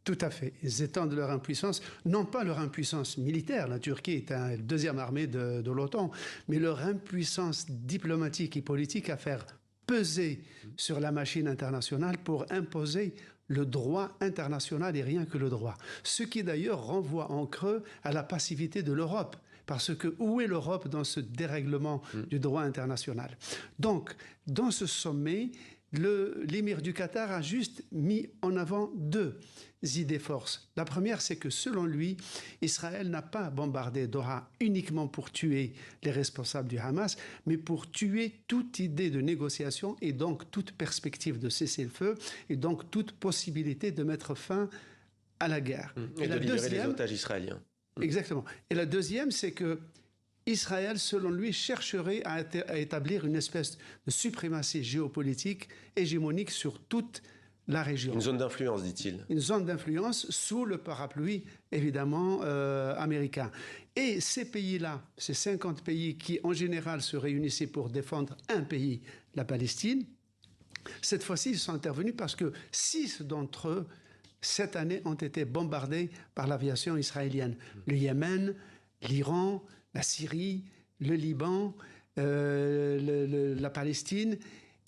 Tout à fait. Ils étendent leur impuissance, non pas leur impuissance militaire, la Turquie est la deuxième armée de l'OTAN, mais leur impuissance diplomatique et politique à faire peser sur la machine internationale pour imposer le droit international et rien que le droit. Ce qui d'ailleurs renvoie en creux à la passivité de l'Europe. Parce que où est l'Europe dans ce dérèglement du droit international? Donc, dans ce sommet, l'émir du Qatar a juste mis en avant deux idées forces. La première, c'est que selon lui, Israël n'a pas bombardé Doha uniquement pour tuer les responsables du Hamas, mais pour tuer toute idée de négociation et donc toute perspective de cessez-le-feu et donc toute possibilité de mettre fin à la guerre. Et de libérer les otages israéliens. Exactement. Et la deuxième, c'est que Israël, selon lui, chercherait à établir une espèce de suprématie géopolitique hégémonique sur toute la région. Une zone d'influence, dit-il. Une zone d'influence sous le parapluie, évidemment, américain. Et ces pays-là, ces 50 pays qui, en général, se réunissaient pour défendre un pays, la Palestine, cette fois-ci, ils sont intervenus parce que 6 d'entre eux, cette année, ont été bombardés par l'aviation israélienne. Le Yémen, l'Iran, la Syrie, le Liban, la Palestine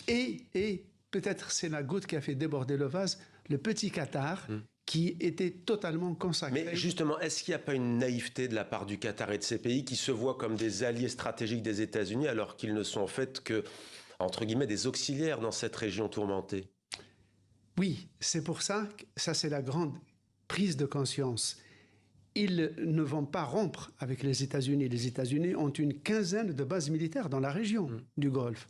et peut-être c'est la goutte qui a fait déborder le vase, le petit Qatar, qui était totalement consacré. Mais justement, est-ce qu'il n'y a pas une naïveté de la part du Qatar et de ces pays qui se voient comme des alliés stratégiques des États-Unis alors qu'ils ne sont en fait que, entre guillemets, des auxiliaires dans cette région tourmentée? Oui, c'est pour ça que ça c'est la grande prise de conscience. Ils ne vont pas rompre avec les États-Unis. Les États-Unis ont une quinzaine de bases militaires dans la région du Golfe.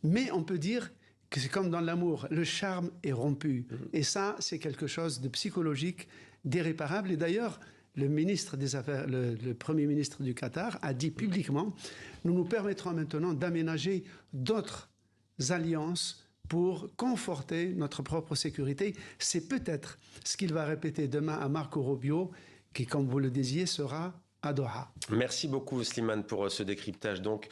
Mais on peut dire que c'est comme dans l'amour, le charme est rompu. Et ça, c'est quelque chose de psychologique, d'irréparable. Et d'ailleurs, le ministre des Affaires, le Premier ministre du Qatar a dit publiquement, nous nous permettrons maintenant d'aménager d'autres alliances pour conforter notre propre sécurité. C'est peut-être ce qu'il va répéter demain à Marco Rubio, qui, comme vous le disiez, sera à Doha. Merci beaucoup, Slimane, pour ce décryptage. Donc,